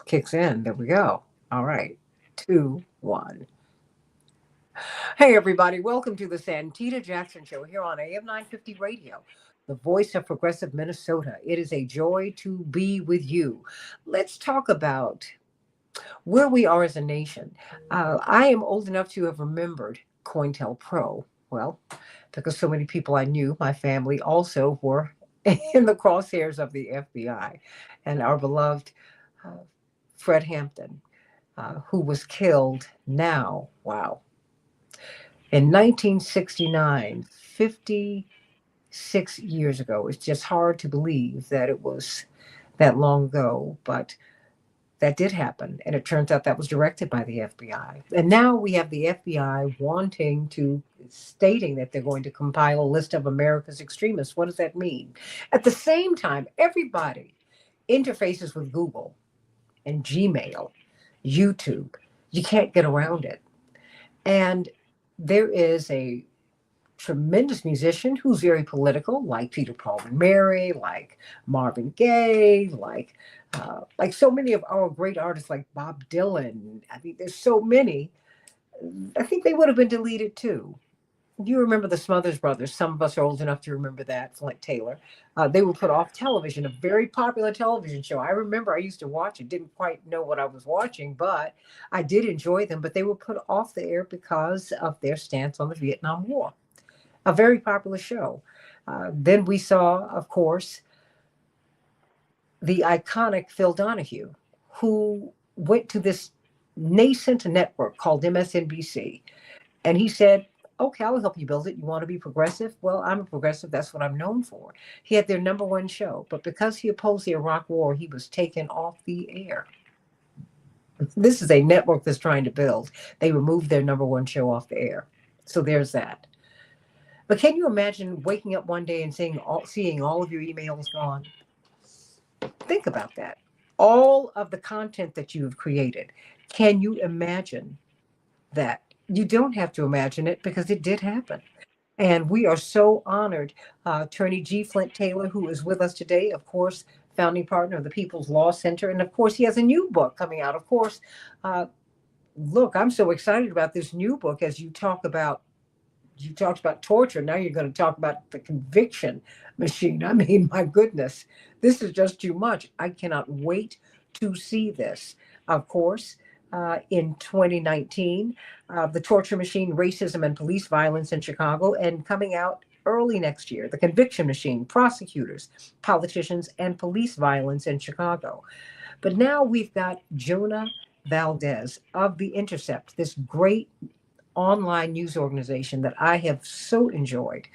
kicks in. There we go. All right. Two, one. Hey, everybody. Welcome to the Santita Jackson Show here on AM 950 Radio, the voice of progressive Minnesota. It is a joy to be with you. Let's talk about where we are as a nation. I am old enough to have remembered COINTELPRO. Well, because so many people I knew, my family also were in the crosshairs of the FBI. And our beloved uh, Fred Hampton, who was killed now, wow, in 1969, 56 years ago. It's just hard to believe that it was that long ago, but that did happen. And it turns out that was directed by the FBI. And now we have the FBI stating that they're going to compile a list of America's extremists. What does that mean? At the same time, everybody interfaces with Google and Gmail, YouTube. You can't get around it. And there is a tremendous musician who's very political, like Peter, Paul, and Mary, like Marvin Gaye, like so many of our great artists, like Bob Dylan. I mean, there's so many. I think they would have been deleted too. You remember the Smothers Brothers? Some of us are old enough to remember that. Flint Taylor. They were put off television, a very popular television show. I remember I used to watch it. Didn't quite know what I was watching, but I did enjoy them. But they were put off the air because of their stance on the Vietnam War. A very popular show. Then we saw, of course, the iconic Phil Donahue, who went to this nascent network called MSNBC. And he said, okay, I'll help you build it. You want to be progressive? Well, I'm a progressive. That's what I'm known for. He had their number one show. But because he opposed the Iraq War, he was taken off the air. This is a network that's trying to build. They removed their number one show off the air. So there's that. But can you imagine waking up one day and seeing all of your emails gone? Think about that. All of the content that you have created. Can you imagine that? You don't have to imagine it because it did happen. And we are so honored. Attorney G. Flint Taylor, who is with us today, of course, founding partner of the People's Law Center. And of course, he has a new book coming out. Of course, look, I'm so excited about this new book as you talked about torture. Now you're going to talk about the conviction machine. I mean, my goodness, this is just too much. I cannot wait to see this. Of course, in 2019, the torture machine, racism and police violence in Chicago, and coming out early next year, the conviction machine, prosecutors, politicians, and police violence in Chicago. But now we've got Jonah Valdez of The Intercept, this great online news organization that I have so enjoyed.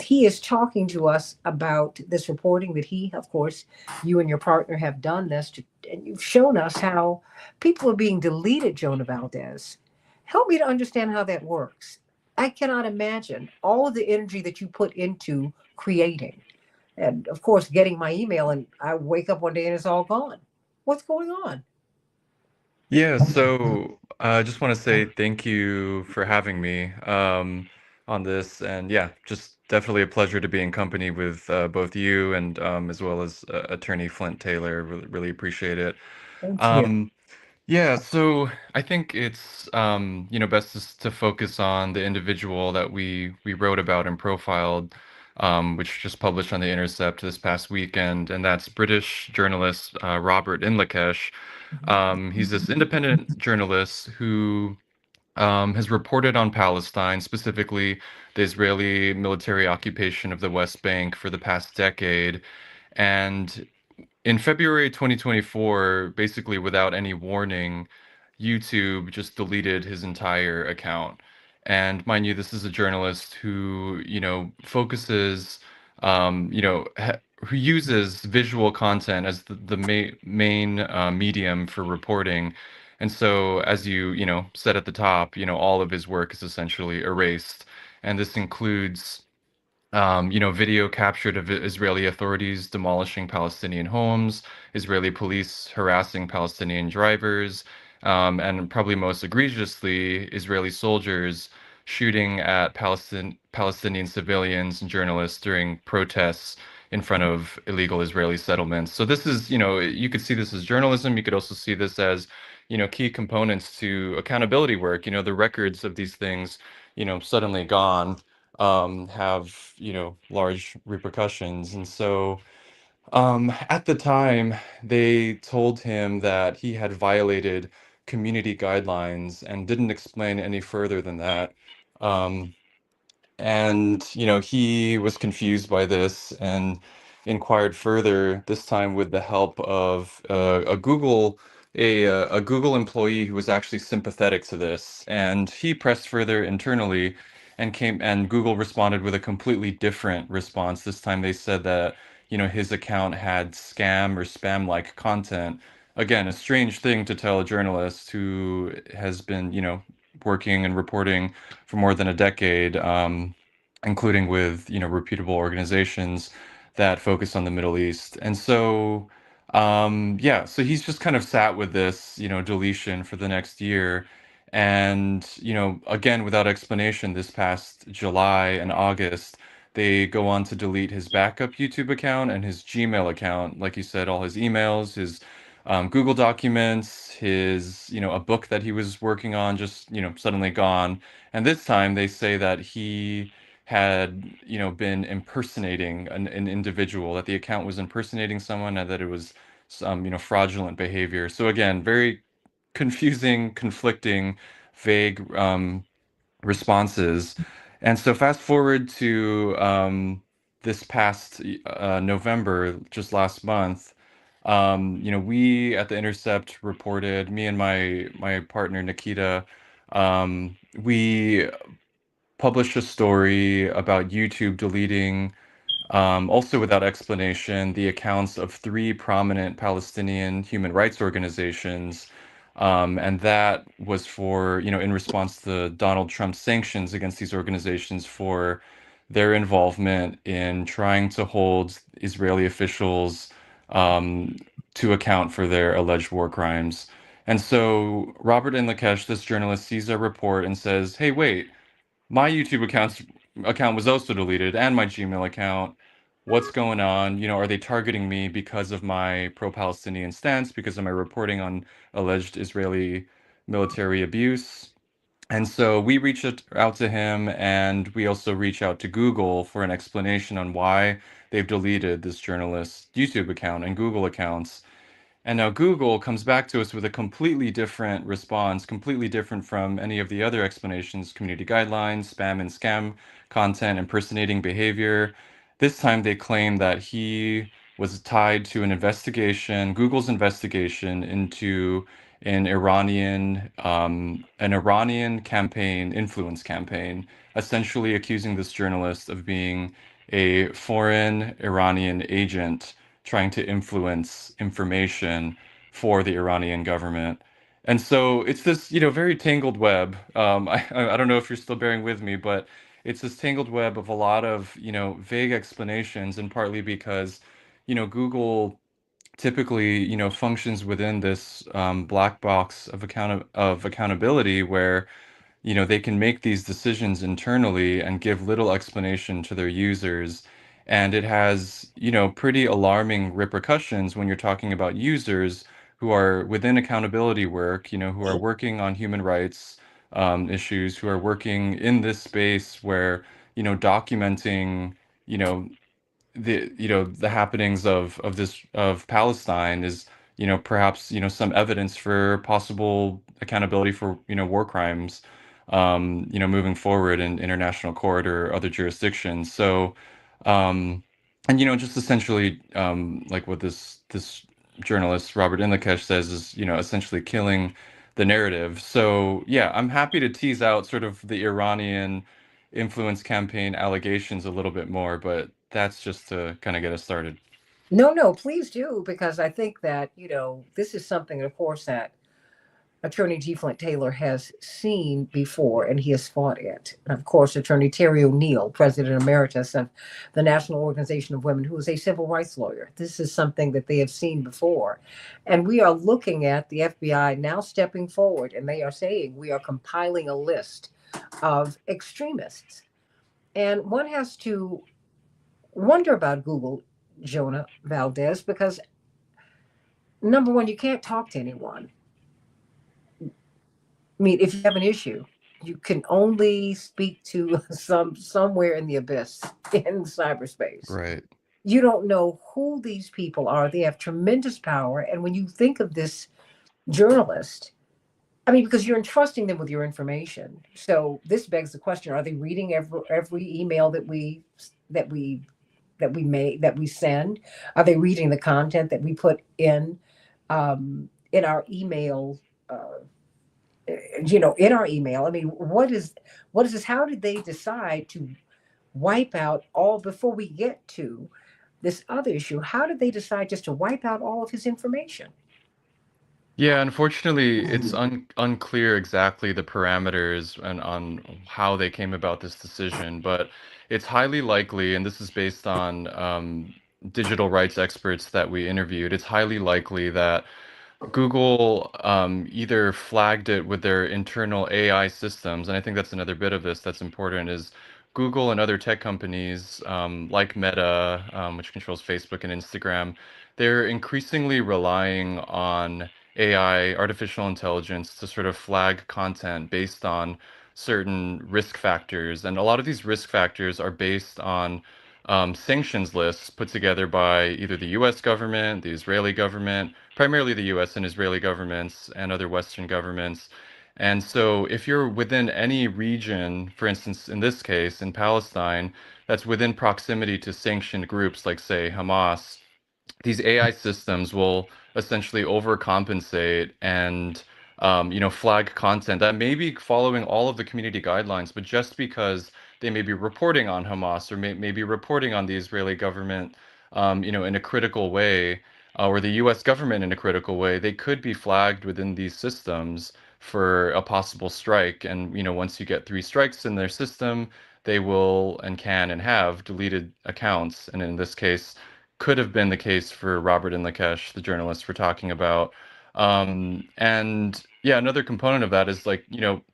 He is talking to us about this reporting that he, of course, you and your partner have done this, and you've shown us how people are being deleted, Jonah Valdez. Help me to understand how that works. I cannot imagine all of the energy that you put into creating. And of course, getting my email, and I wake up one day and it's all gone. What's going on? Yeah, so I just want to say thank you for having me on this. And yeah, just definitely a pleasure to be in company with both you and as well as Attorney Flint Taylor. Really appreciate it. Thank you. Um, yeah, so I think it's best to focus on the individual that we wrote about and profiled, which just published on the Intercept this past weekend, and that's British journalist Robert Inlakesh. He's this independent journalist who has reported on Palestine, specifically the Israeli military occupation of the West Bank for the past decade. And in February 2024, basically without any warning, YouTube just deleted his entire account. And mind you, this is a journalist who, focuses, who uses visual content as the main medium for reporting. And so, as said at the top, all of his work is essentially erased. And this includes video captured of Israeli authorities demolishing Palestinian homes, Israeli police harassing Palestinian drivers, and probably most egregiously, Israeli soldiers shooting at Palestinian civilians and journalists during protests in front of illegal Israeli settlements. So this is, you know, you could see this as journalism. You could also see this as, you know, key components to accountability work. You know, the records of these things, you know, suddenly gone, have, you know, large repercussions. And so, at the time, they told him that he had violated community guidelines and didn't explain any further than that. Um, and, you know, he was confused by this and inquired further, this time with the help of a Google employee who was actually sympathetic to this. And he pressed further internally and Google responded with a completely different response. This time they said that, you know, his account had scam or spam-like content. Again, a strange thing to tell a journalist who has been, you know, working and reporting for more than a decade, including with, you know, reputable organizations that focus on the Middle East. And so, yeah, so he's just kind of sat with this, you know, deletion for the next year. And, you know, again, without explanation, this past July and August, they go on to delete his backup YouTube account and his Gmail account. Like you said, all his emails, his Google documents, his, you know, a book that he was working on just, you know, suddenly gone. And this time they say that he had, you know, been impersonating an individual, that the account was impersonating someone, and that it was some, you know, fraudulent behavior. So again, very confusing, conflicting, vague responses. And so fast forward to this past November, just last month, you know, we at The Intercept reported, me and my partner Nikita, we published a story about YouTube deleting, also without explanation, the accounts of three prominent Palestinian human rights organizations. And that was for, you know, in response to Donald Trump's sanctions against these organizations for their involvement in trying to hold Israeli officials um, to account for their alleged war crimes. And so Robert Inlakesh, this journalist, sees our report and says, "Hey, wait, my account was also deleted and my Gmail account. What's going on? You know, are they targeting me because of my pro-Palestinian stance, because of my reporting on alleged Israeli military abuse?" And so we reached out to him, and we also reach out to Google for an explanation on why they've deleted this journalist's YouTube account and Google accounts. And now Google comes back to us with a completely different response, completely different from any of the other explanations, community guidelines, spam and scam content, impersonating behavior. This time they claim that he was tied to an investigation, Google's investigation into an Iranian campaign, influence campaign, essentially accusing this journalist of being a foreign Iranian agent trying to influence information for the Iranian government. And so it's this, you know, very tangled web. I don't know if you're still bearing with me, but it's this tangled web of a lot of, you know, vague explanations, and partly because, you know, Google typically, you know, functions within this black box of accountability where, you know, they can make these decisions internally and give little explanation to their users. And it has, you know, pretty alarming repercussions when you're talking about users who are within accountability work, you know, who are working on human rights issues, who are working in this space where, you know, documenting, you know, the happenings of this of Palestine is, you know, perhaps, you know, some evidence for possible accountability for, you know, war crimes, you know, moving forward in international court or other jurisdictions. So um and you know, just essentially like what this journalist Robert Inlakesh says is, you know, essentially killing the narrative. So yeah, I'm happy to tease out sort of the Iranian influence campaign allegations a little bit more, but that's just to kind of get us started. No, no, please do, because I think that, this is something, of course, that Attorney G. Flint Taylor has seen before, and he has fought it. And of course, Attorney Terry O'Neill, President Emeritus of the National Organization of Women, who is a civil rights lawyer. This is something that they have seen before. And we are looking at the FBI now stepping forward, and they are saying we are compiling a list of extremists. And one has to wonder about Google. Jonah Valdez, because number one, you can't talk to anyone. I mean, if you have an issue, you can only speak to somewhere in the abyss in cyberspace. Right. You don't know who these people are. They have tremendous power, and when you think of this journalist, I mean, because you're entrusting them with your information. So this begs the question: are they reading every email that we that we send? Are they reading the content that we put in our email? In our email. I mean, what is this? How did they decide to wipe out all before we get to this other issue? How did they decide just to wipe out all of his information? Yeah, unfortunately, it's unclear exactly the parameters and on how they came about this decision, but it's highly likely, and this is based on digital rights experts that we interviewed, it's highly likely that Google either flagged it with their internal AI systems, and I think that's another bit of this that's important, is Google and other tech companies like Meta, which controls Facebook and Instagram, they're increasingly relying on AI, artificial intelligence, to sort of flag content based on certain risk factors. And a lot of these risk factors are based on sanctions lists put together by either the US government, the Israeli government, primarily the US and Israeli governments, and other Western governments. And so, if you're within any region, for instance, in this case, in Palestine, that's within proximity to sanctioned groups like, say, Hamas, these AI systems will essentially overcompensate and flag content that may be following all of the community guidelines, but just because they may be reporting on Hamas or may be reporting on the Israeli government, in a critical way, or the U.S. government in a critical way, they could be flagged within these systems for a possible strike. And once you get three strikes in their system, they will and can and have deleted accounts. And in this case, could have been the case for Robert and Lakesh, the journalists we're talking about. And yeah, another component of that is like,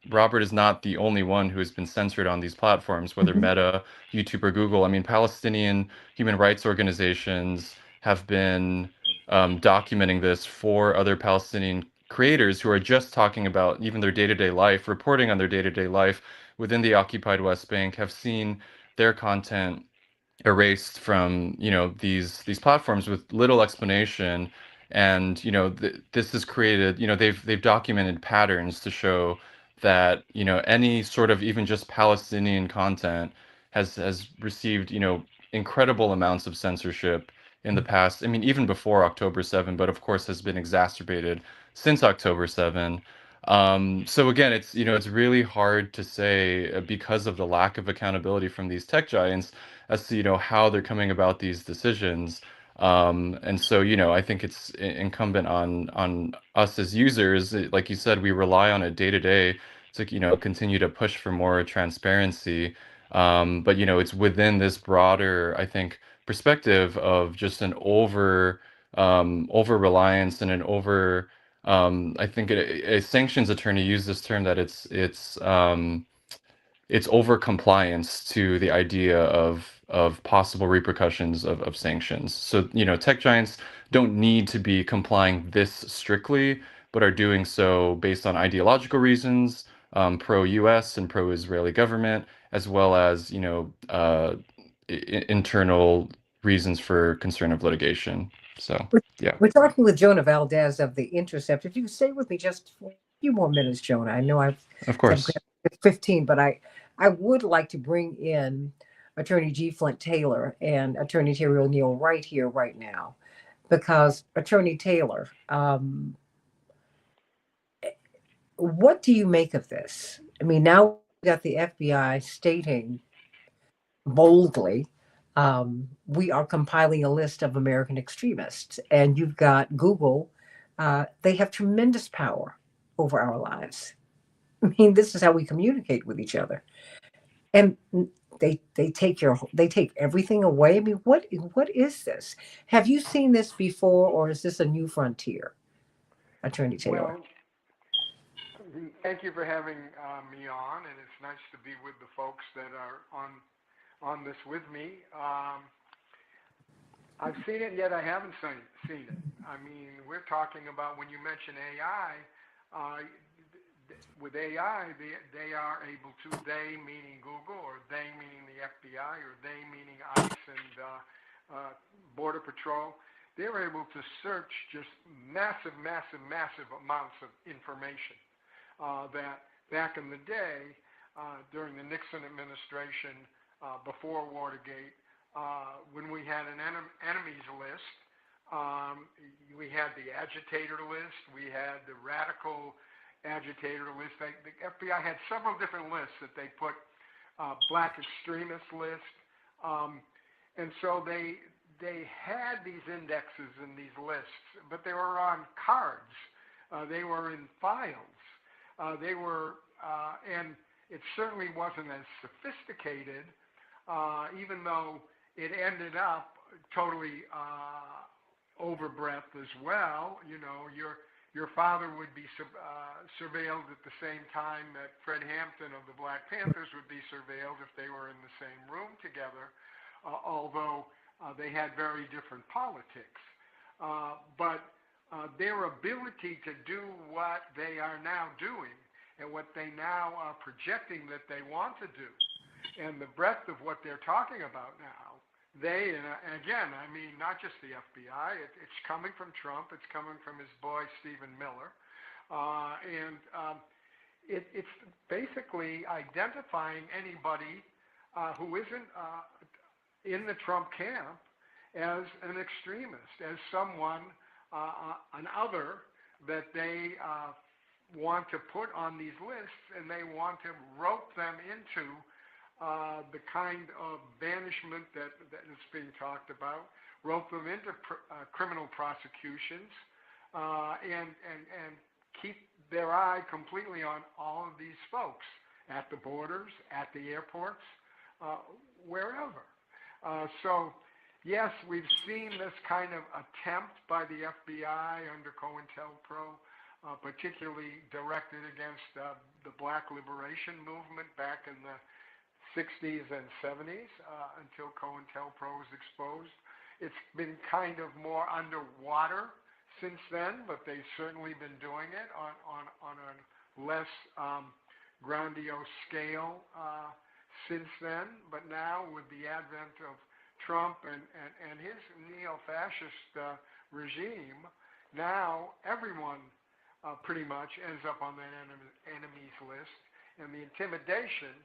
Robert is not the only one who has been censored on these platforms, whether Mhm. Meta, YouTube, or Google. I mean, Palestinian human rights organizations have been documenting this for other Palestinian creators who are just talking about even their day-to-day life, reporting on their day-to-day life within the occupied West Bank, have seen their content erased from these platforms with little explanation. And this has created, they've documented patterns to show that any sort of even just Palestinian content has received incredible amounts of censorship in the past. I mean, even before October 7, but of course has been exacerbated since October 7. So again, it's really hard to say, because of the lack of accountability from these tech giants, as to how they're coming about these decisions. And so I think it's incumbent on us as users. Like you said, we rely on it day to day to continue to push for more transparency. But it's within this broader, I think, perspective of just an over reliance and an over I think a sanctions attorney used this term, that it's over compliance to the idea of possible repercussions of sanctions. So, tech giants don't need to be complying this strictly, but are doing so based on ideological reasons, pro-US and pro-Israeli government, as well as, internal reasons for concern of litigation. So, We're, yeah, we're talking with Jonah Valdez of The Intercept. If you could stay with me just for a few more minutes, Jonah. I know of I've course. got 15, but I would like to bring in Attorney G. Flint Taylor and Attorney Terry O'Neill right here, right now, because Attorney Taylor, what do you make of this? I mean, now we got the FBI stating boldly, we are compiling a list of American extremists. And you've got Google, they have tremendous power over our lives. I mean, this is how we communicate with each other. And they take everything away. I mean, what is this? Have you seen this before, or is this a new frontier, Attorney Taylor? Well, thank you for having me on, and it's nice to be with the folks that are on this with me. I've seen it, yet I haven't seen it. I mean, we're talking about when you mention AI, uh, with AI, they are able to, they meaning Google, or they meaning the FBI, or they meaning ICE and Border Patrol, they're able to search just massive, massive, massive amounts of information that back in the day, during the Nixon administration, before Watergate, when we had an enemies list, we had the agitator list, we had the radical agitator list. The FBI had several different lists that they put, black extremist list, and so they had these indexes and these lists, but they were on cards. They were in files. They were, and it certainly wasn't as sophisticated, even though it ended up totally overbreadth as well. You know, your father would be surveilled at the same time that Fred Hampton of the Black Panthers would be surveilled if they were in the same room together, although they had very different politics. But their ability to do what they are now doing and what they now are projecting that they want to do, and the breadth of what they're talking about now, and again, I mean, not just the FBI, it's coming from Trump, it's coming from his boy, Stephen Miller, it's basically identifying anybody who isn't in the Trump camp as an extremist, as someone, an other that they want to put on these lists, and they want to rope them into the kind of banishment that is being talked about, rope them into criminal prosecutions, and keep their eye completely on all of these folks at the borders, at the airports, wherever. So, yes, we've seen this kind of attempt by the FBI under COINTELPRO, particularly directed against the Black Liberation Movement back in the 60s and 70s, until COINTELPRO was exposed. It's been kind of more underwater since then, but they've certainly been doing it on a less grandiose scale since then. But now, with the advent of Trump and his neo-fascist regime, now everyone pretty much ends up on that enemies list, and the intimidation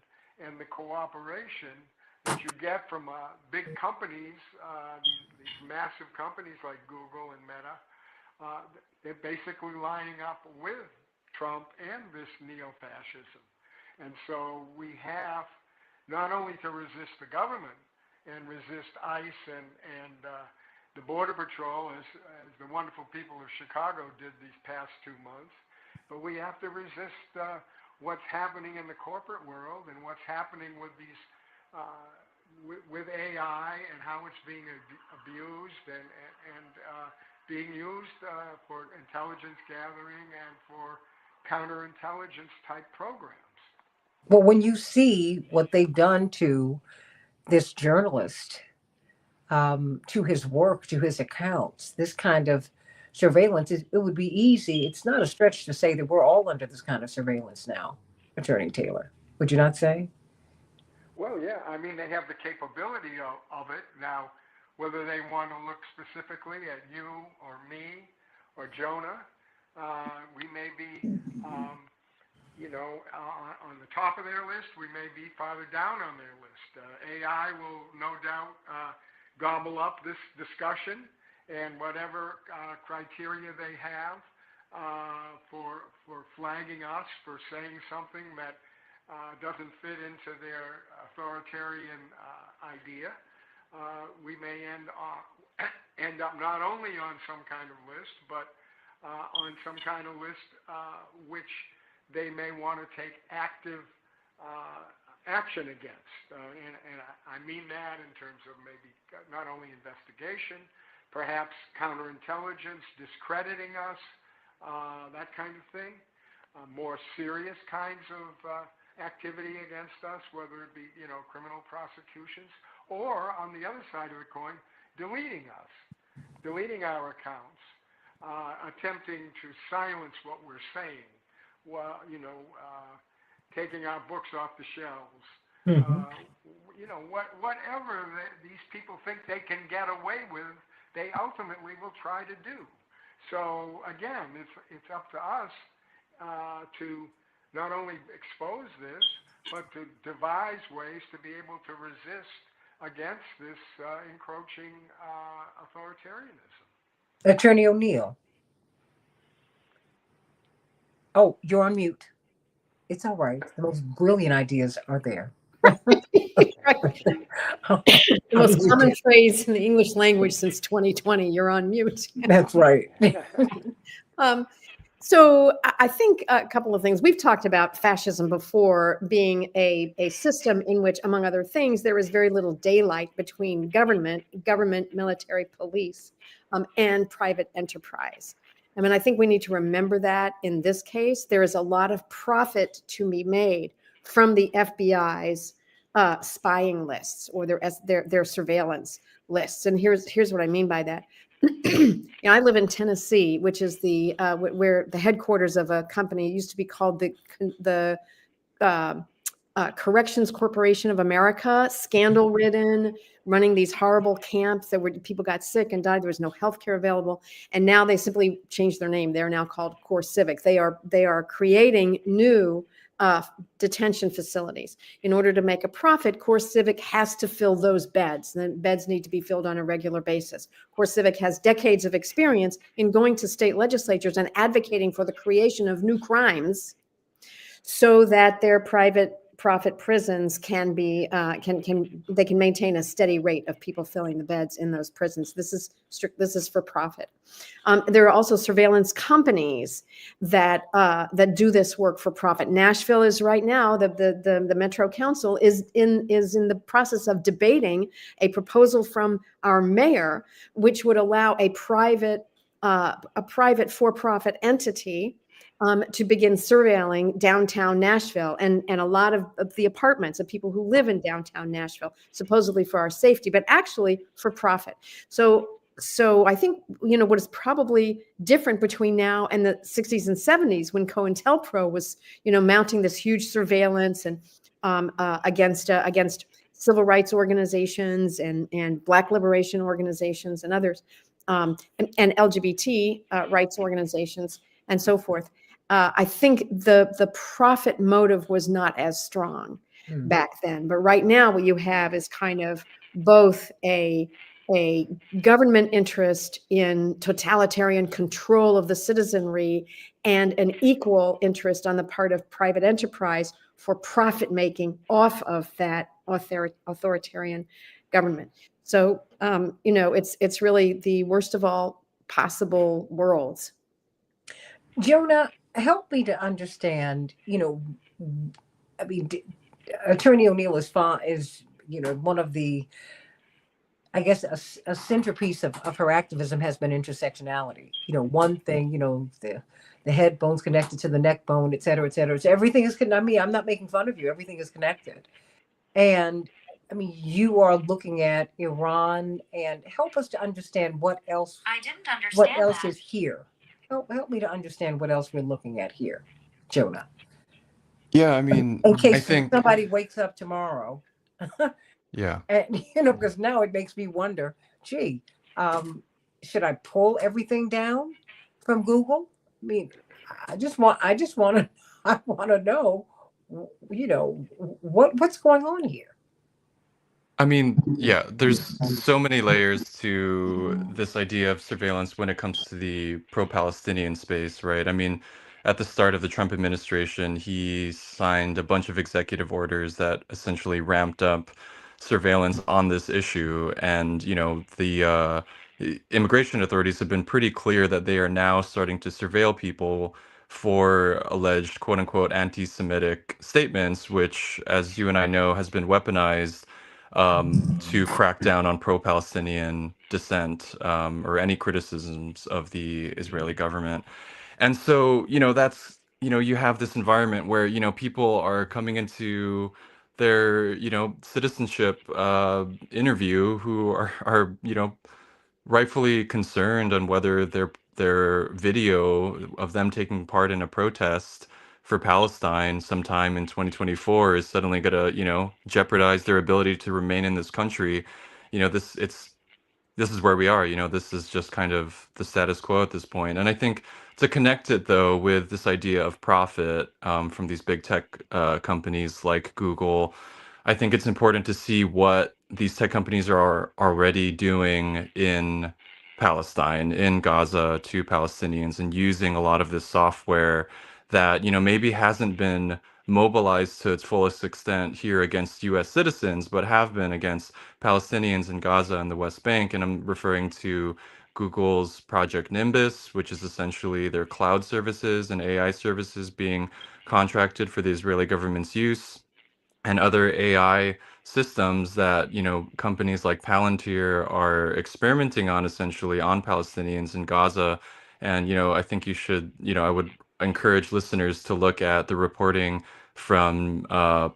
and the cooperation that you get from big companies, these massive companies like Google and Meta, they're basically lining up with Trump and this neo-fascism. And so we have not only to resist the government and resist ICE and the Border Patrol, as the wonderful people of Chicago did these past 2 months, but we have to resist what's happening in the corporate world and what's happening with these with AI and how it's being abused and being used for intelligence gathering and for counterintelligence type programs. Well, when you see what they've done to this journalist, to his work, to his accounts, this kind of surveillance, it would be easy. It's not a stretch to say that we're all under this kind of surveillance now, Attorney Taylor. Would you not say? Well, yeah, I mean, they have the capability of it. Now, whether they want to look specifically at you or me or Jonah, we may be, on the top of their list. We may be farther down on their list. AI will no doubt gobble up this discussion and whatever criteria they have for flagging us for saying something that doesn't fit into their authoritarian idea. We may end up not only on some kind of list, but on some kind of list which they may want to take active action against. And I mean that in terms of maybe not only investigation, perhaps counterintelligence, discrediting us, that kind of thing. More serious kinds of activity against us, whether it be, criminal prosecutions, or on the other side of the coin, deleting us, deleting our accounts, attempting to silence what we're saying, well, taking our books off the shelves, Hmm. uh, whatever these people think they can get away with, they ultimately will try to do. So again, it's up to us to not only expose this, but to devise ways to be able to resist against this encroaching authoritarianism. Attorney O'Neill. Oh, you're on mute. It's all right. The most brilliant ideas are there. Right. I'll The most mute common you. phrase in the English language since 2020, you're on mute. That's right. Um, so I think a couple of things. We've talked about fascism before being a system in which, among other things, there is very little daylight between government, military, police, and private enterprise. I mean, I think we need to remember that in this case, there is a lot of profit to be made from the FBI's spying lists or their surveillance lists. And here's what I mean by that. I live in Tennessee, which is where the headquarters of a company. It used to be called the uh, Corrections Corporation of America, scandal ridden, running these horrible camps that where people got sick and died. There was no health care available, and now they simply changed their name. They're now called Core Civic. They are creating new detention facilities. In order to make a profit, Core Civic has to fill those beds. Then beds need to be filled on a regular basis. Core Civic has decades of experience in going to state legislatures and advocating for the creation of new crimes so that their private profit prisons can be they can maintain a steady rate of people filling the beds in those prisons. This is for profit. There are also surveillance companies that do this work for profit. Nashville is right now the Metro Council is in the process of debating a proposal from our mayor, which would allow a private for-profit entity to begin surveilling downtown Nashville and a lot of the apartments of people who live in downtown Nashville, supposedly for our safety, but actually for profit. So I think, what is probably different between now and the 60s and 70s when COINTELPRO was, mounting this huge surveillance and against civil rights organizations and Black liberation organizations and others, and LGBT rights organizations and so forth. I think the profit motive was not as strong back then. But right now, what you have is kind of both a government interest in totalitarian control of the citizenry and an equal interest on the part of private enterprise for profit making off of that authoritarian government. So, it's really the worst of all possible worlds. Jonah, help me to understand. I mean, Attorney O'Neill is one of the, I guess, a centerpiece of her activism has been intersectionality. One thing, the head bone's connected to the neck bone, et cetera, et cetera. So everything is connected. I mean, I'm not making fun of you. Everything is connected. And I mean, you are looking at Iran, and help us to understand what else. I didn't What understand else that. is here? Help me to understand what else we're looking at here, Jonah. Yeah, I mean, In I case think, somebody wakes up tomorrow, yeah. and because now it makes me wonder, gee, um, should I pull everything down from Google? I mean, I just want to, I want to know, what's going on here. I mean, yeah, there's so many layers to this idea of surveillance when it comes to the pro-Palestinian space, right? I mean, at the start of the Trump administration, he signed a bunch of executive orders that essentially ramped up surveillance on this issue. And, the immigration authorities have been pretty clear that they are now starting to surveil people for alleged quote unquote anti-Semitic statements, which, as you and I know, has been weaponized to crack down on pro-Palestinian dissent or any criticisms of the Israeli government. And so, that's, you have this environment where, people are coming into their citizenship interview, who are rightfully concerned on whether their video of them taking part in a protest for Palestine sometime in 2024 is suddenly going to, jeopardize their ability to remain in this country. This is where we are. This is just kind of the status quo at this point. And I think to connect it though with this idea of profit from these big tech companies like Google, I think it's important to see what these tech companies are already doing in Palestine, in Gaza, to Palestinians, and using a lot of this software that, maybe hasn't been mobilized to its fullest extent here against US citizens, but have been against Palestinians in Gaza and the West Bank. And I'm referring to Google's Project Nimbus, which is essentially their cloud services and AI services being contracted for the Israeli government's use, and other AI systems that, companies like Palantir are experimenting on, essentially on Palestinians in Gaza. And, I think I would encourage listeners to look at the reporting from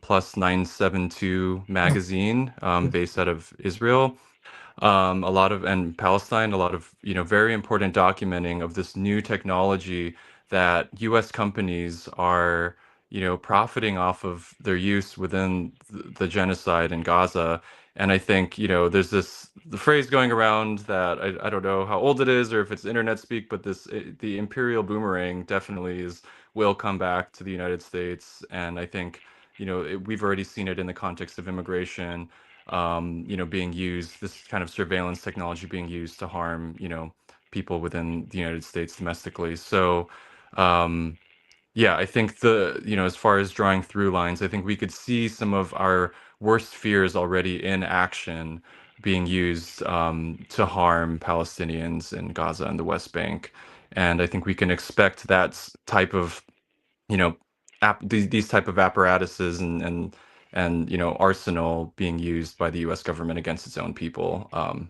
Plus 972 magazine, based out of Israel, a lot of and Palestine, a lot of very important documenting of this new technology that U.S. companies are profiting off of their use within the genocide in Gaza. And I think there's the phrase going around that I don't know how old it is or if it's internet speak, but the imperial boomerang definitely will come back to the United States. And I think we've already seen it in the context of immigration, being used, this kind of surveillance technology being used to harm, people within the United States domestically. So, yeah, I think as far as drawing through lines, I think we could see some of our worst fears already in action being used to harm Palestinians in Gaza and the West Bank. And I think we can expect that type of you know these type of apparatuses and arsenal being used by the US government against its own people. Well,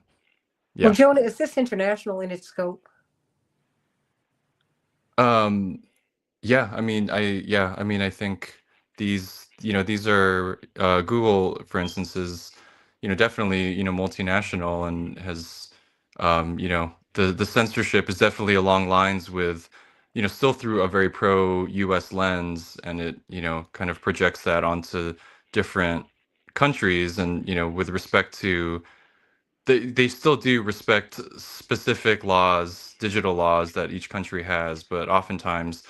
Yeah. Jonah, is this international in its scope? um I think these are Google, for instance, is definitely multinational and has the censorship is definitely along lines with still through a very pro US lens, and it kind of projects that onto different countries. And with respect to, they still do respect specific laws, digital laws that each country has, but oftentimes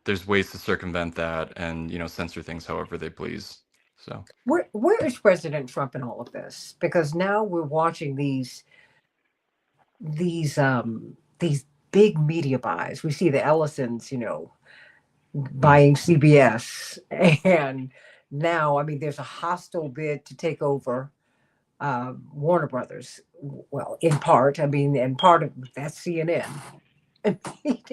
there's ways to circumvent that and censor things however they please. So Where is President Trump in all of this? Because now we're watching these big media buys. We see the Ellisons, buying CBS, and now, I mean, there's a hostile bid to take over Warner Brothers. Well, in part, I mean, and part of that's CNN, and,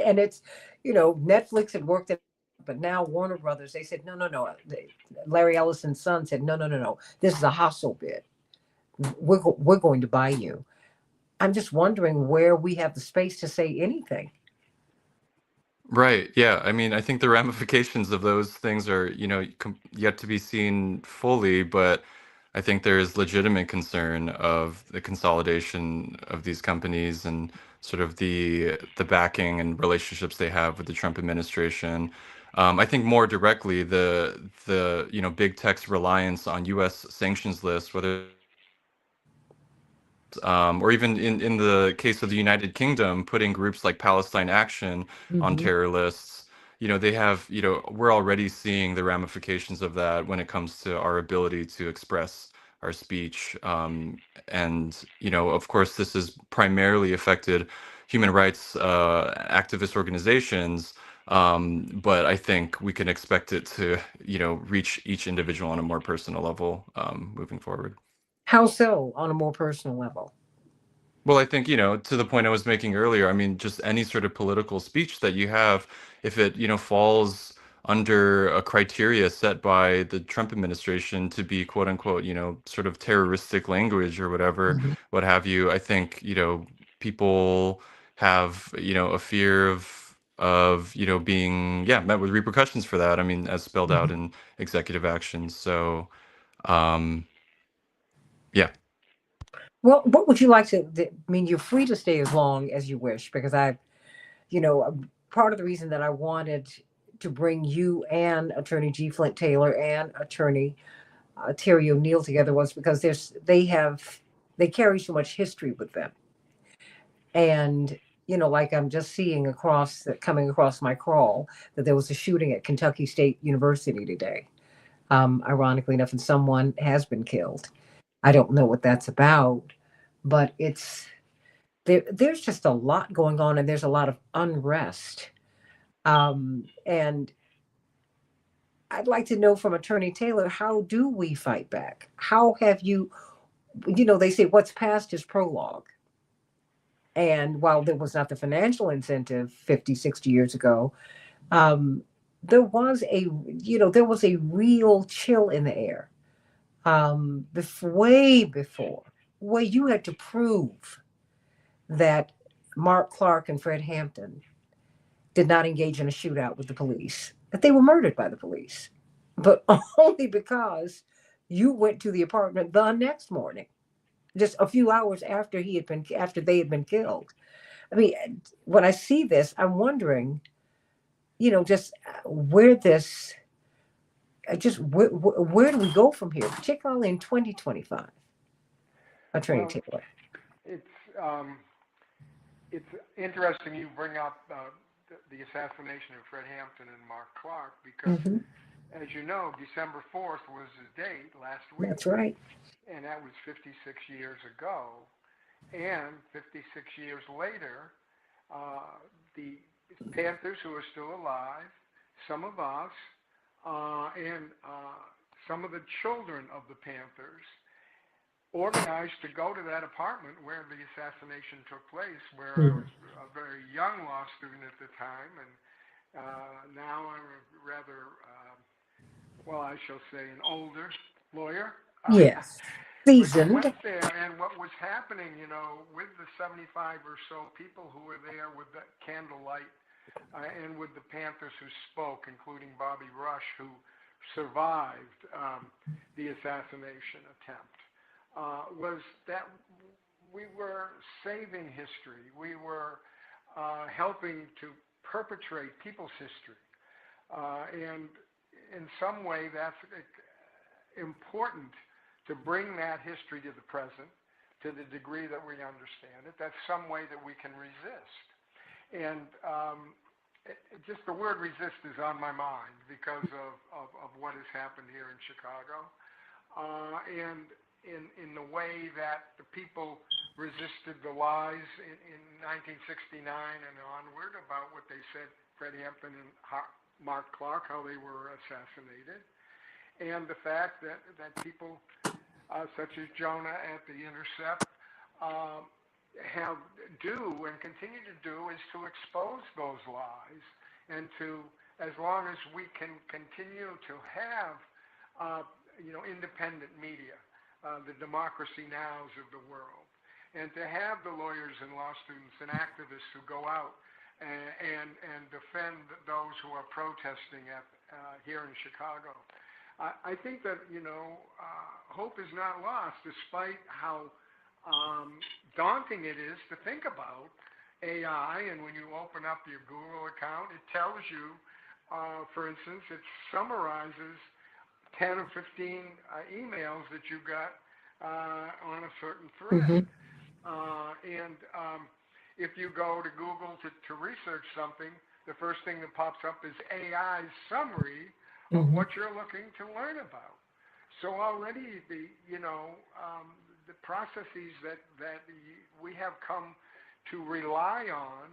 and it's Netflix had worked it, but now Warner Brothers, they said no, no, no. Larry Ellison's son said no, no, no, no. This is a hostile bid. We're going to buy you. I'm just wondering where we have the space to say anything. right, yeah, I mean, I think the ramifications of those things are yet to be seen fully, but I think there is legitimate concern of the consolidation of these companies and sort of the backing and relationships they have with the Trump administration. I think more directly, the big tech's reliance on U.S. sanctions lists, whether or even in the case of the United Kingdom, putting groups like Palestine Action on Mm-hmm. terror lists. They have, we're already seeing the ramifications of that when it comes to our ability to express our speech. And, of course, this has primarily affected human rights activist organizations. But I think we can expect it to, reach each individual on a more personal level moving forward. How so, on a more personal level? Well, I think, to the point I was making earlier, I mean, just any sort of political speech that you have, if it, falls under a criteria set by the Trump administration to be quote unquote, sort of terroristic language or whatever, Mhm. what have you, I think, people have, a fear of, being, yeah, met with repercussions for that. I mean, as spelled out Mhm. in executive actions. So, Yeah. Well, what would you like to? I mean, you're free to stay as long as you wish, because part of the reason that I wanted to bring you and Attorney G. Flint Taylor and Attorney Terry O'Neill together was because they carry so much history with them, and like I'm just seeing coming across my crawl that there was a shooting at Kentucky State University today. Ironically enough, and someone has been killed. I don't know what that's about, but there's just a lot going on, and there's a lot of unrest. And I'd like to know from Attorney Taylor, how do we fight back? How have you, they say what's past is prologue. And while there was not the financial incentive 50, 60 years ago, um, there was a real chill in the air. Way before, where you had to prove that Mark Clark and Fred Hampton did not engage in a shootout with the police, that they were murdered by the police, but only because you went to the apartment the next morning, just a few hours after they had been killed. I mean, when I see this, I'm wondering, just where this, just where do we go from here, particularly in 2025, Attorney Well, Taylor? it's um, it's interesting you bring up the assassination of Fred Hampton and Mark Clark because, Hmm. as you know, December 4th was the date last week, That's right. and that was 56 years ago. And 56 years later, the Panthers who are still alive, some of us, and some of the children of the Panthers organized to go to that apartment where the assassination took place, where I Mhm. was a very young law student at the time, and now I'm a rather, well, I shall say, an older lawyer. Yes, But you went seasoned. there, and what was happening, with the 75 or so people who were there with the candlelight, and with the Panthers who spoke, including Bobby Rush, who survived the assassination attempt, was that we were saving history. We were helping to perpetrate people's history. And in some way, that's important to bring that history to the present to the degree that we understand it. That's some way that we can resist. And just the word resist is on my mind because of what has happened here in Chicago. And in the way that the people resisted the lies in 1969 and onward about what they said Fred Hampton and Mark Clark, how they were assassinated, and the fact that people such as Jonah at The Intercept have and continue to do is to expose those lies, and to, as long as we can continue to have independent media, the democracy nows of the world, and to have the lawyers and law students and activists who go out and defend those who are protesting here in Chicago. I think that hope is not lost, despite how daunting it is to think about AI. And when you open up your Google account, it tells you, for instance, it summarizes 10 or 15 emails that you got on a certain thread. Hmm. And if you go to Google to research something, the first thing that pops up is AI's summary of Hmm. what you're looking to learn about. So already the processes that we have come to rely on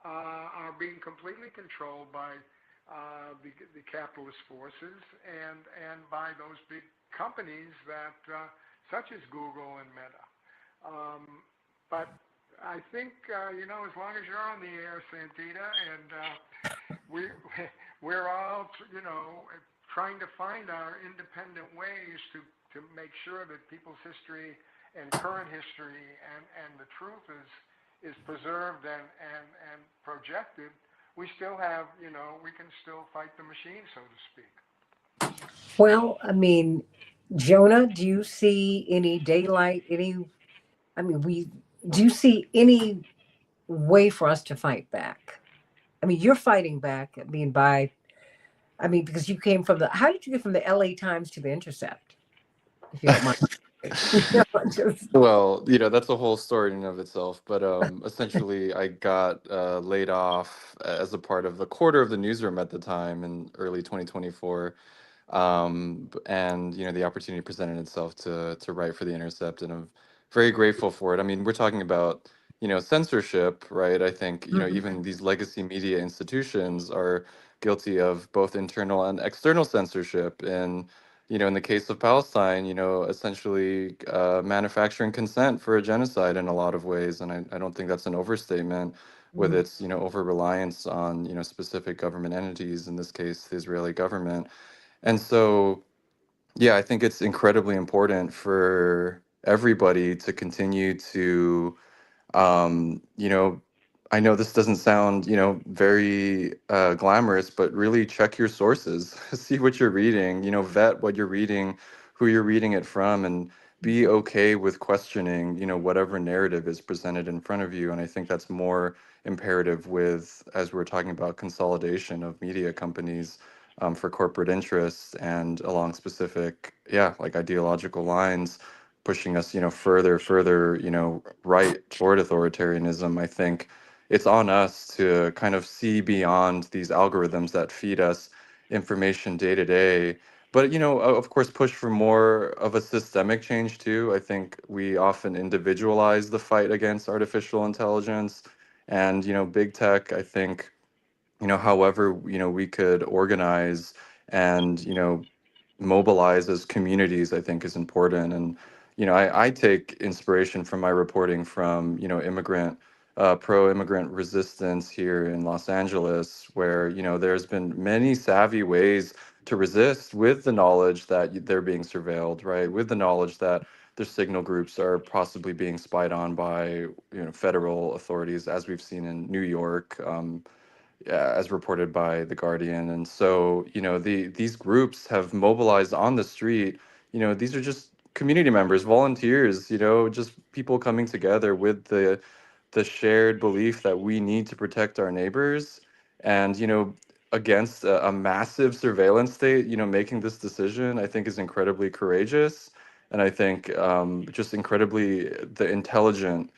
are being completely controlled by the capitalist forces and by those big companies that such as Google and Meta. But I think as long as you're on the air, Santita, and we're all trying to find our independent ways to make sure that people's history and current history and the truth is preserved and projected. We still have, we can still fight the machine, so to speak. Well, I mean, Jonah, do you see any daylight? I mean, do you see any way for us to fight back? I mean, you're fighting back. Because you came from how did you get from the LA Times to the Intercept, if you don't mind? You know, just, Well, that's a whole story in and of itself. But essentially, I got laid off as a part of a quarter of the newsroom at the time in early 2024. And the opportunity presented itself to write for the Intercept, and I'm very grateful for it. I mean, we're talking about censorship, right? I think Mhm. even these legacy media institutions are guilty of both internal and external censorship, and in the case of Palestine, essentially manufacturing consent for a genocide in a lot of ways, and I don't think that's an overstatement with Mhm. its over reliance on specific government entities, in this case the Israeli government. And so, yeah, I think it's incredibly important for everybody to continue to, you know, I know this doesn't sound, very glamorous, but really check your sources, see what you're reading, vet what you're reading, who you're reading it from, and be okay with questioning, whatever narrative is presented in front of you. And I think that's more imperative as we're talking about consolidation of media companies for corporate interests and along specific, yeah, like ideological lines pushing us, further, right toward authoritarianism. I think it's on us to kind of see beyond these algorithms that feed us information day to day. But, of course, push for more of a systemic change too. I think we often individualize the fight against artificial intelligence and, big tech. I think however, we could organize and, mobilize as communities, I think is important. And, I take inspiration from my reporting from, pro-immigrant resistance here in Los Angeles, where, there's been many savvy ways to resist with the knowledge that they're being surveilled, right? With the knowledge that their signal groups are possibly being spied on by, federal authorities, as we've seen in New York. As reported by The Guardian. And so, these groups have mobilized on the street. These are just community members, volunteers, just people coming together with the shared belief that we need to protect our neighbors. And, against a massive surveillance state, making this decision, I think is incredibly courageous. And I think just incredibly the intelligent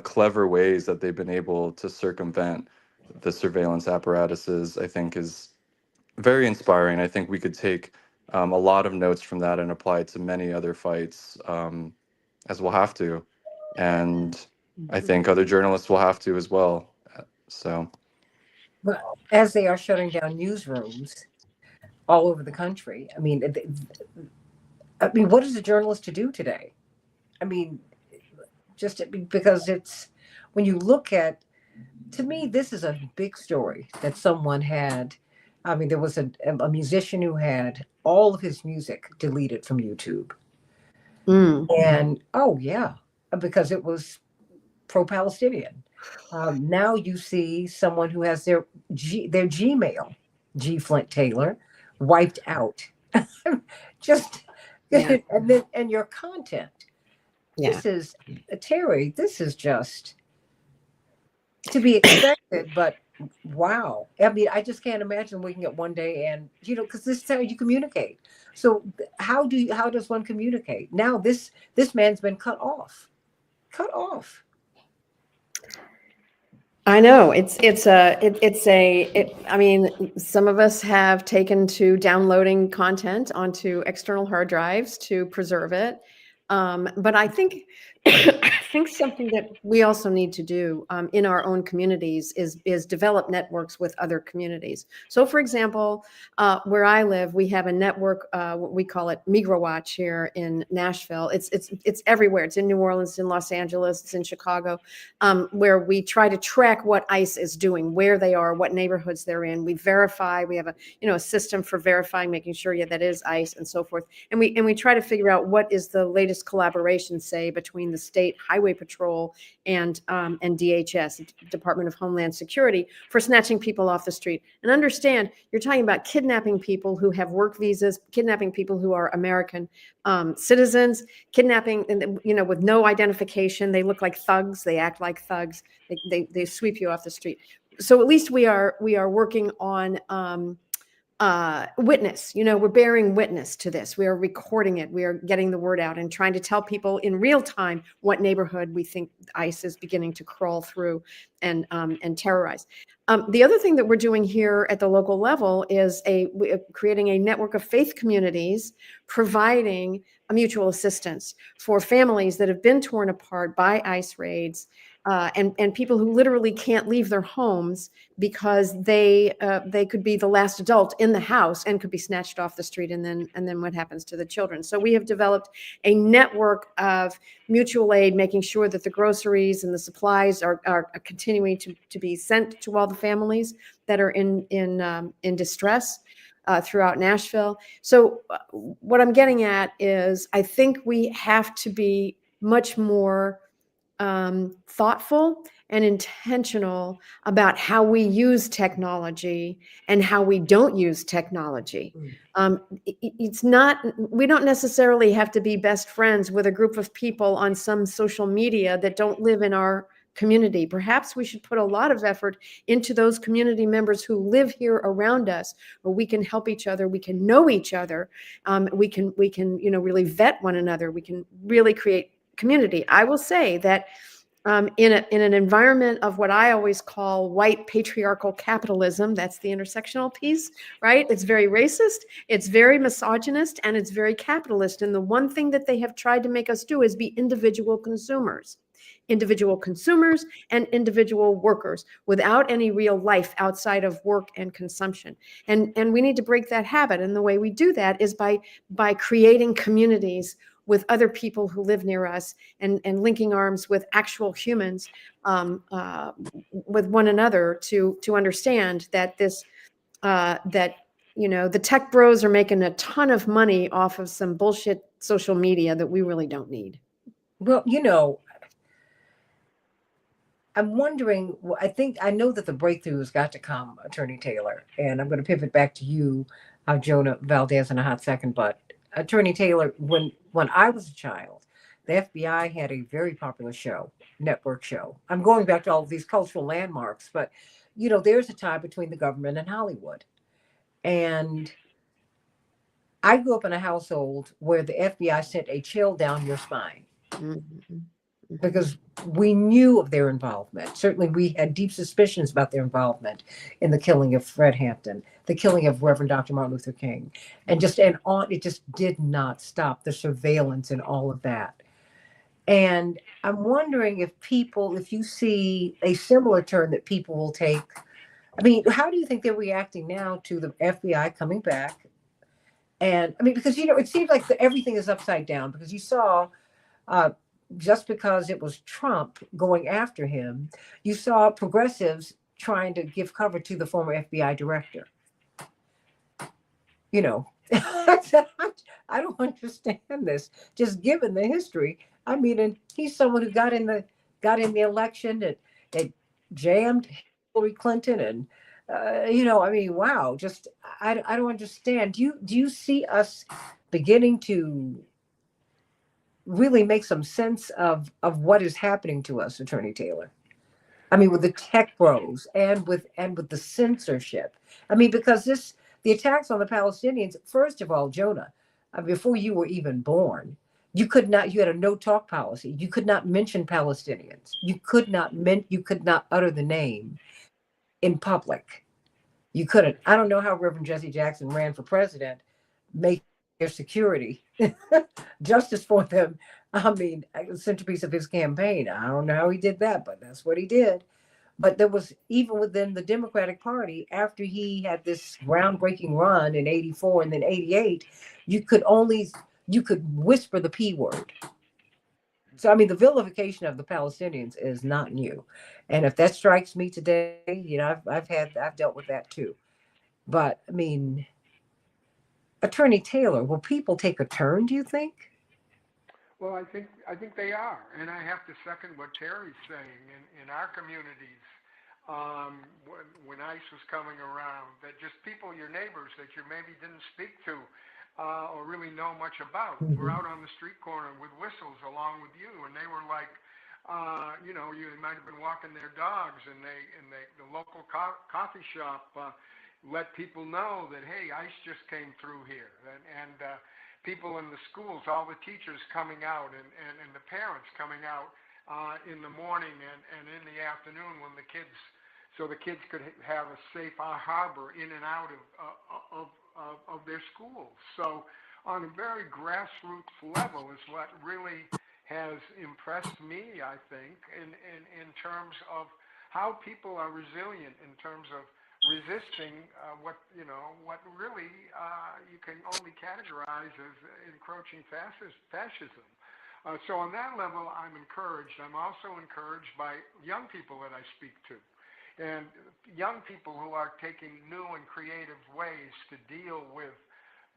clever ways that they've been able to circumvent the surveillance apparatuses, I think is very inspiring. I think we could take a lot of notes from that and apply it to many other fights, as we'll have to. And I think other journalists will have to as well. So, But as they are shutting down newsrooms all over the country, what is a journalist to do today? I mean, because it's when you look at, to me, this is a big story that someone had. I mean, there was a musician who had all of his music deleted from YouTube. Mm. And oh, yeah, because it was pro Palestinian. Now you see someone who has their Gmail, G. Flint Taylor, wiped out. Just, Yeah. and your content. Yeah. This is, Terry, this is just to be expected, but wow. I mean, I just can't imagine waking up one day and, because this is how you communicate. So how does one communicate? Now this man's been cut off. Cut off. I know I mean, some of us have taken to downloading content onto external hard drives to preserve it. But I think I think something that we also need to do in our own communities is develop networks with other communities. So, for example, where I live, we have a network. We call it Migro Watch here in Nashville. It's everywhere. It's in New Orleans, it's in Los Angeles, it's in Chicago, where we try to track what ICE is doing, where they are, what neighborhoods they're in. We verify. We have a system for verifying, making sure that is ICE and so forth. And we try to figure out what is the latest collaboration, say, between the state highway patrol and DHS, Department of Homeland Security, for snatching people off the street. And understand, you're talking about kidnapping people who have work visas, kidnapping people who are American citizens, kidnapping, with no identification. They look like thugs. They act like thugs. They sweep you off the street. So at least we are working on witness. We're bearing witness to this. We are recording it. We are getting the word out and trying to tell people in real time what neighborhood we think ICE is beginning to crawl through and terrorize. The other thing that we're doing here at the local level is creating a network of faith communities, providing a mutual assistance for families that have been torn apart by ICE raids, and people who literally can't leave their homes because they could be the last adult in the house and could be snatched off the street, and then what happens to the children? So we have developed a network of mutual aid, making sure that the groceries and the supplies are continuing to be sent to all the families that are in distress throughout Nashville. So what I'm getting at is, I think we have to be much more thoughtful and intentional about how we use technology and how we don't use technology. It's not, we don't necessarily have to be best friends with a group of people on some social media that don't live in our community. Perhaps we should put a lot of effort into those community members who live here around us, where we can help each other, we can know each other, we can really vet one another, we can really create community. I will say that in an environment of what I always call white patriarchal capitalism, that's the intersectional piece, right? It's very racist, it's very misogynist, and it's very capitalist. And the one thing that they have tried to make us do is be individual consumers and individual workers without any real life outside of work and consumption. And we need to break that habit. And the way we do that is by creating communities with other people who live near us, and linking arms with actual humans, with one another, to understand that the tech bros are making a ton of money off of some bullshit social media that we really don't need. Well, I'm wondering, I know that the breakthrough has got to come, Attorney Taylor, and I'm going to pivot back to you, Jonah Valdez, in a hot second. But Attorney Taylor, when I was a child, the FBI had a very popular network show. I'm going back to all of these cultural landmarks, but there's a tie between the government and Hollywood. And I grew up in a household where the FBI sent a chill down your spine. Mm-hmm. Because we knew of their involvement. Certainly we had deep suspicions about their involvement in the killing of Fred Hampton, the killing of Reverend Dr. Martin Luther King, and it just did not stop, the surveillance and all of that. And I'm wondering if you see a similar turn that people will take. I mean, how do you think they're reacting now to the FBI coming back? And I mean, because, it seems like everything is upside down, because you saw, just because it was Trump going after him, you saw progressives trying to give cover to the former FBI director. I don't understand this, just given the history. I mean, and he's someone who got in the election that jammed Hillary Clinton, and I mean, wow, just I don't understand. Do you see us beginning to really make some sense of what is happening to us, Attorney Taylor? I mean, with the tech bros and with the censorship. I mean, because the attacks on the Palestinians, first of all, Jonah, before you were even born, you had a no talk policy. You could not mention Palestinians. You could not utter the name in public. You couldn't. I don't know how Reverend Jesse Jackson ran for president, make their security justice for them. I mean, a centerpiece of his campaign. I don't know how he did that, but that's what he did. But there was, even within the Democratic Party, after he had this groundbreaking run in 84 and then 88, you could whisper the P word. So, I mean, the vilification of the Palestinians is not new. And if that strikes me today, I've dealt with that too. But I mean, Attorney Taylor, will people take a turn, do you think? Well, I think they are, and I have to second what Terry's saying. In our communities, when ICE was coming around, that just people, your neighbors that you maybe didn't speak to or really know much about, were Mhm. out on the street corner with whistles along with you, and they were like, you know, you might have been walking their dogs, and the local coffee shop let people know that, hey, ICE just came through here, and people in the schools, all the teachers coming out, and the parents coming out in the morning and in the afternoon when the kids, so the kids could have a safe harbor in and out of their schools. So on a very grassroots level is what really has impressed me, I think, in terms of how people are resilient in terms of resisting what you know what really you can only categorize as encroaching fascism. So on that level, I'm encouraged. I'm also encouraged by young people that I speak to, and young people who are taking new and creative ways to deal with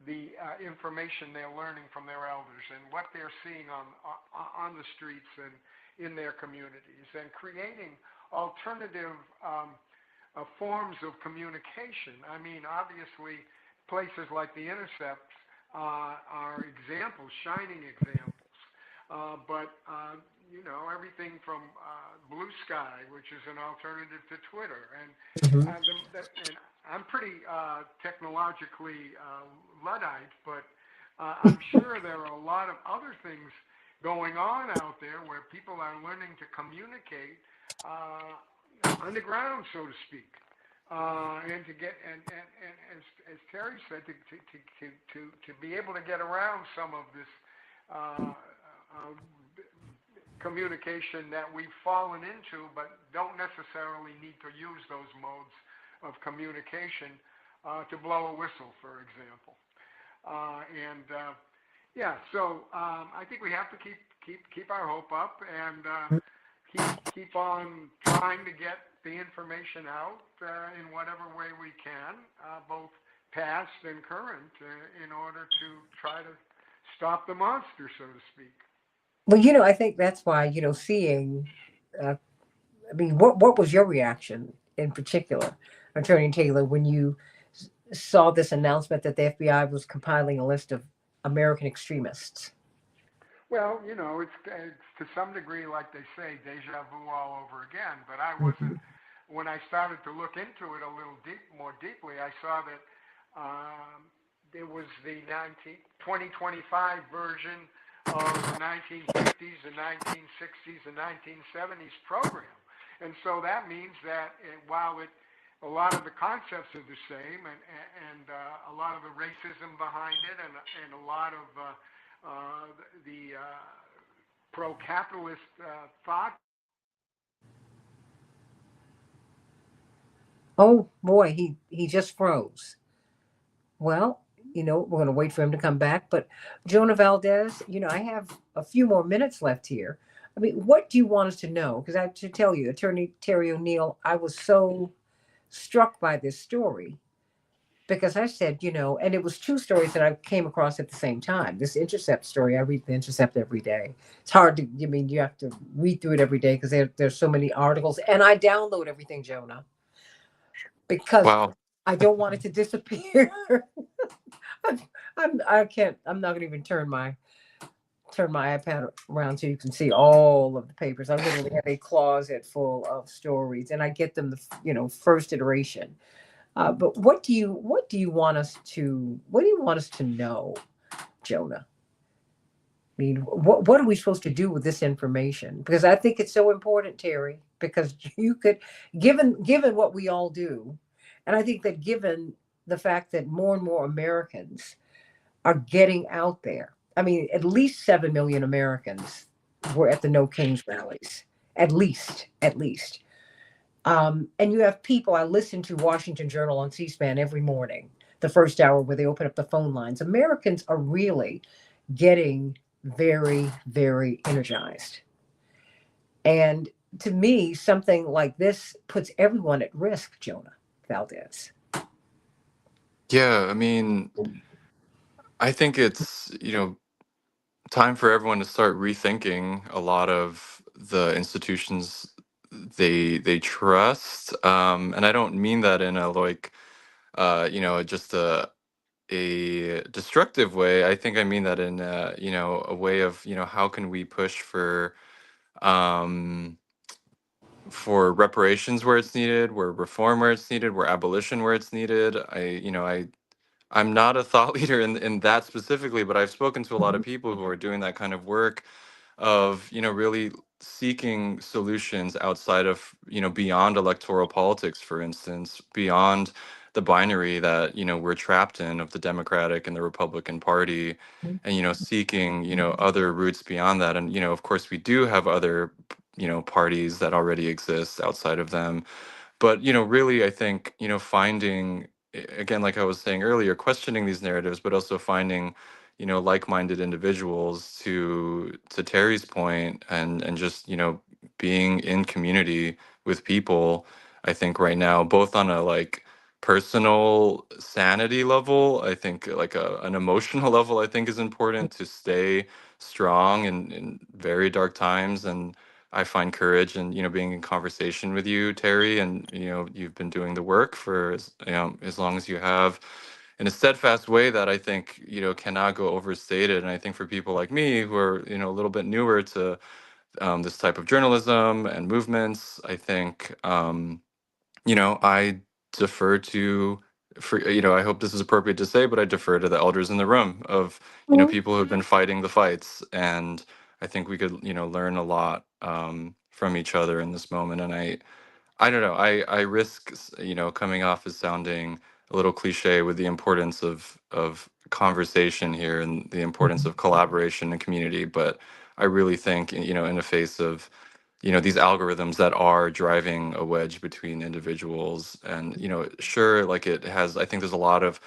the information they're learning from their elders and what they're seeing on the streets and in their communities, and creating alternative forms of communication. I mean, obviously, places like the Intercept are examples, shining examples. But you know, everything from Blue Sky, which is an alternative to Twitter, Mhm. and I'm pretty technologically luddite, but I'm sure there are a lot of other things going on out there where people are learning to communicate underground, so to speak, and to get and as Terry said, to be able to get around some of this communication that we've fallen into, but don't necessarily need to use those modes of communication to blow a whistle, for example. And Yeah, so I think we have to keep our hope up and keep on trying to get the information out in whatever way we can, both past and current, in order to try to stop the monster, so to speak. Well, I think that's why, seeing, uh, I mean, what was your reaction in particular, Attorney Taylor, when you saw this announcement that the FBI was compiling a list of American extremists? Well, you know, it's to some degree, like they say, deja vu all over again. But I wasn't. Mhm. When I started to look into it a little more deeply, I saw that there was the 2025 version of the 1950s, the 1960s, the 1970s program, and so that means that while a lot of the concepts are the same, and a lot of the racism behind it, and a lot of the pro-capitalist thought. Oh boy, he just froze. Well, we're going to wait for him to come back. But Jonah Valdez, I have a few more minutes left here. I mean, what do you want us to know? Because I have to tell you, Attorney Terry O'Neill, I was so struck by this story because I said, and it was two stories that I came across at the same time. This Intercept story, I read the Intercept every day. It's hard to, I mean, you have to read through it every day because there's so many articles, and I download everything, Jonah, because Wow. I don't want it to disappear. I'm, I can't. I'm not gonna even turn my iPad around so you can see all of the papers. I literally have a closet full of stories, and I get them the first iteration. But what do you want us to know, Jonah? I mean, what are we supposed to do with this information? Because I think it's so important, Terry. Because you could, given what we all do, and I think that given the fact that more and more Americans are getting out there. I mean, at least 7 million Americans were at the No Kings rallies. At least. And you have people, I listen to Washington Journal on C SPAN every morning, the first hour where they open up the phone lines. Americans are really getting very, very energized. And to me, something like this puts everyone at risk, Jonah Valdez. Yeah, I mean, I think it's, time for everyone to start rethinking a lot of the institutions they trust. And I don't mean that in a like just a destructive way. I think I mean that in a way of, how can we push um for reparations where it's needed, where reform where it's needed, where abolition where it's needed. I'm not a thought leader in that specifically, but I've spoken to a lot of people who are doing that kind of work of, really seeking solutions outside of, beyond electoral politics, for instance, beyond the binary that, we're trapped in of the Democratic and the Republican Party, and, seeking, other routes beyond that. And, of course, we do have other, parties that already exist outside of them, but really I think finding again, like I was saying earlier, questioning these narratives, but also finding like-minded individuals, to Terry's point, and just being in community with people. I think right now, both on a like personal sanity level, I think like an emotional level, I think is important to stay strong in very dark times. And I find courage in being in conversation with you, Terry, and you've been doing the work for as long as you have, in a steadfast way that I think cannot go overstated. And I think for people like me who are a little bit newer to this type of journalism and movements, I think I defer to, for I hope this is appropriate to say, but I defer to the elders in the room of Mhm. people who've been fighting the fights. And I think we could learn a lot from each other in this moment. And I don't know. I risk, coming off as sounding a little cliche with the importance of conversation here and the importance of collaboration and community. But I really think, in the face of, these algorithms that are driving a wedge between individuals, and, sure, like it has, I think there's a lot of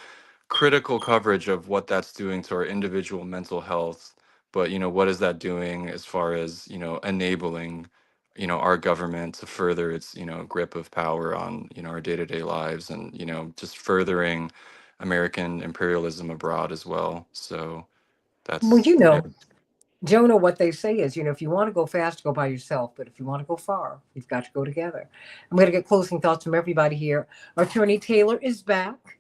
critical coverage of what that's doing to our individual mental health. But what is that doing as far as enabling our government to further its grip of power on our day-to-day lives, and just furthering American imperialism abroad as well. So Well, that's Jonah, what they say is, if you want to go fast, go by yourself. But if you want to go far, you've got to go together. I'm going to get closing thoughts from everybody here. Attorney Taylor is back.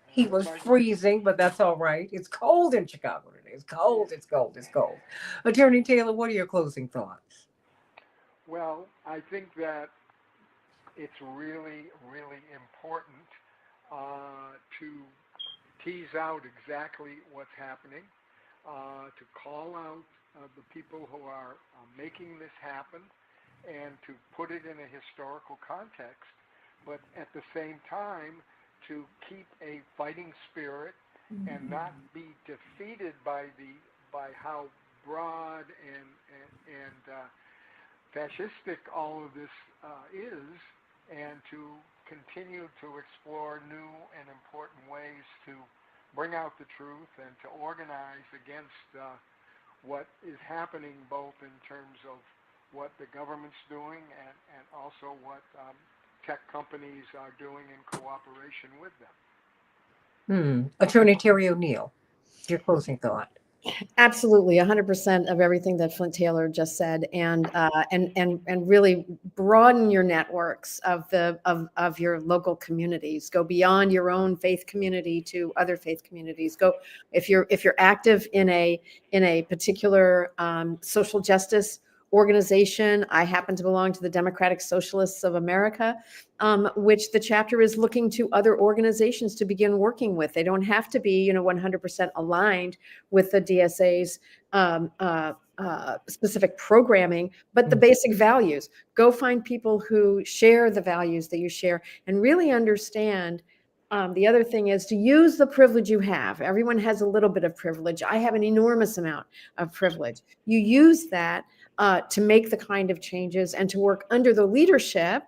He was freezing, but that's all right. It's cold in Chicago today. It's cold. It's cold. It's cold. Attorney Taylor, what are your closing thoughts? Well, I think that it's really, really important to tease out exactly what's happening, to call out the people who are making this happen, and to put it in a historical context, but at the same time to keep a fighting spirit and not be defeated by how broad and fascistic all of this is, and to continue to explore new and important ways to bring out the truth and to organize against what is happening, both in terms of what the government's doing and also what tech companies are doing in cooperation with them. Attorney Terry O'Neill, your closing thought. Absolutely, 100% of everything that Flint Taylor just said, and really broaden your networks of your local communities. Go beyond your own faith community to other faith communities. Go if you're active in a particular social justice organization. I happen to belong to the Democratic Socialists of America, which the chapter is looking to other organizations to begin working with. They don't have to be 100% aligned with the DSA's specific programming, but the basic values. Go find people who share the values that you share and really understand. The other thing is to use the privilege you have. Everyone has a little bit of privilege. I have an enormous amount of privilege. You use that to make the kind of changes and to work under the leadership,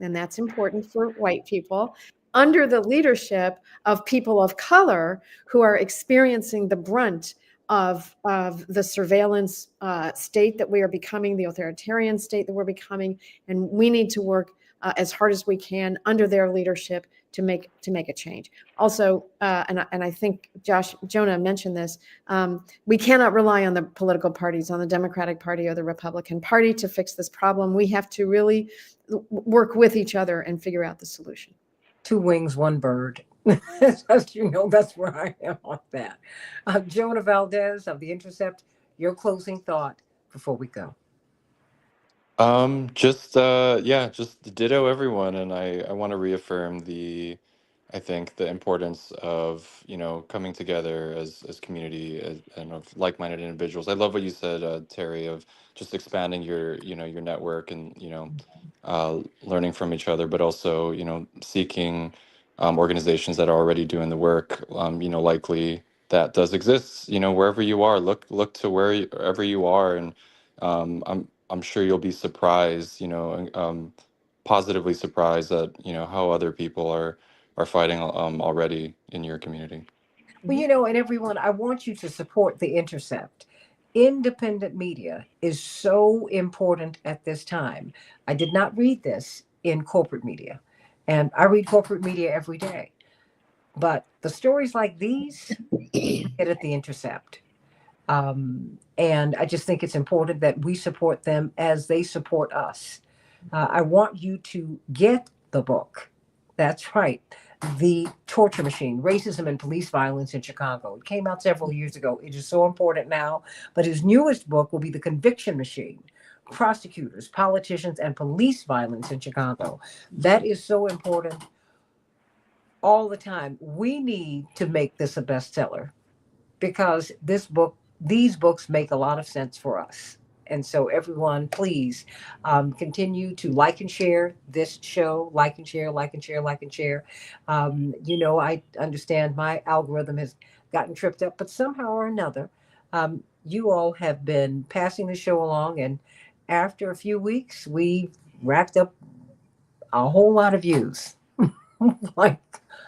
and that's important for white people, under the leadership of people of color who are experiencing the brunt of the surveillance state that we are becoming, the authoritarian state that we're becoming. And we need to work as hard as we can under their leadership make a change. Also, and I think Jonah mentioned this. We cannot rely on the political parties, on the Democratic Party or the Republican Party, to fix this problem. We have to really work with each other and figure out the solution. Two wings, one bird. As you know, that's where I am on that. Jonah Valdez of The Intercept, your closing thought before we go. Just ditto everyone, and I want to reaffirm I think the importance of, coming together as community and of like-minded individuals. I love what you said, Terry, of just expanding your network and, learning from each other, but also, seeking organizations that are already doing the work. Likely that does exist, wherever you are. Look to wherever you are, and I'm sure you'll be surprised, positively surprised at, how other people are fighting already in your community. Well, and everyone, I want you to support The Intercept. Independent media is so important at this time. I did not read this in corporate media, and I read corporate media every day. But the stories like these get at The Intercept. And I just think it's important that we support them as they support us. I want you to get the book. That's right. The Torture Machine, Racism and Police Violence in Chicago. It came out several years ago. It is so important now. But his newest book will be The Conviction Machine, Prosecutors, Politicians, and Police Violence in Chicago. That is so important all the time. We need to make this a bestseller because these books make a lot of sense for us. And so, everyone, please continue to like and share this show. Like and share, like and share, like and share. I understand my algorithm has gotten tripped up, but somehow or another, you all have been passing the show along. And after a few weeks, we racked up a whole lot of views like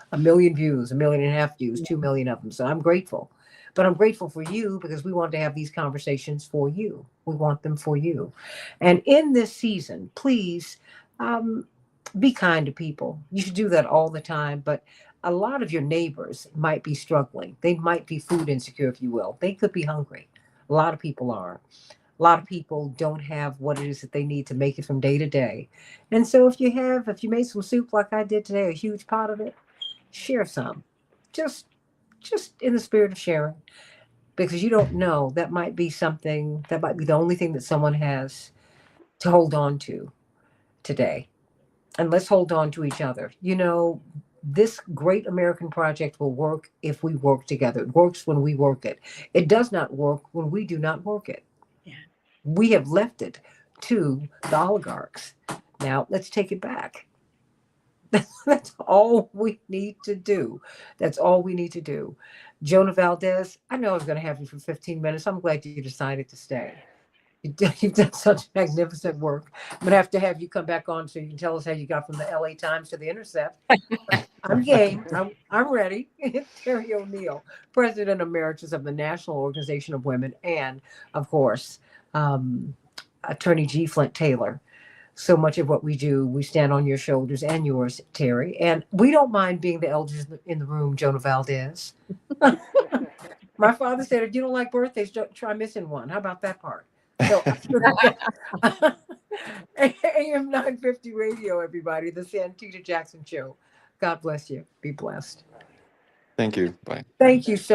1 million views, 1.5 million views, 2 million of them. So I'm grateful. But I'm grateful for you because we want to have these conversations for you. We want them for you. And in this season, please be kind to people. You should do that all the time. But a lot of your neighbors might be struggling. They might be food insecure, if you will. They could be hungry. A lot of people are. A lot of people don't have what it is that they need to make it from day to day. And so if you made some soup like I did today, a huge pot of it, share some. Just in the spirit of sharing, because you don't know, that might be the only thing that someone has to hold on to today. And let's hold on to each other. This great American project will work if we work together. It works when we work it. It does not work when we do not work it. Yeah. We have left it to the oligarchs. Now let's take it back. That's all we need to do. That's all we need to do. Jonah Valdez, I know I was going to have you for 15 minutes. I'm glad you decided to stay. You've done such magnificent work. I'm going to have you come back on so you can tell us how you got from the LA Times to The Intercept. I'm game. I'm ready. Terry O'Neill, President Emeritus of the National Organization of Women, and, of course, Attorney G. Flint Taylor. So much of what we do, we stand on your shoulders and yours, Terry. And we don't mind being the elders in the room, Jonah Valdez. My father said, if you don't like birthdays, don't try missing one. How about that part? So, AM 950 Radio, everybody, the Santita Jackson Show. God bless you. Be blessed. Thank you. Bye. Thank you so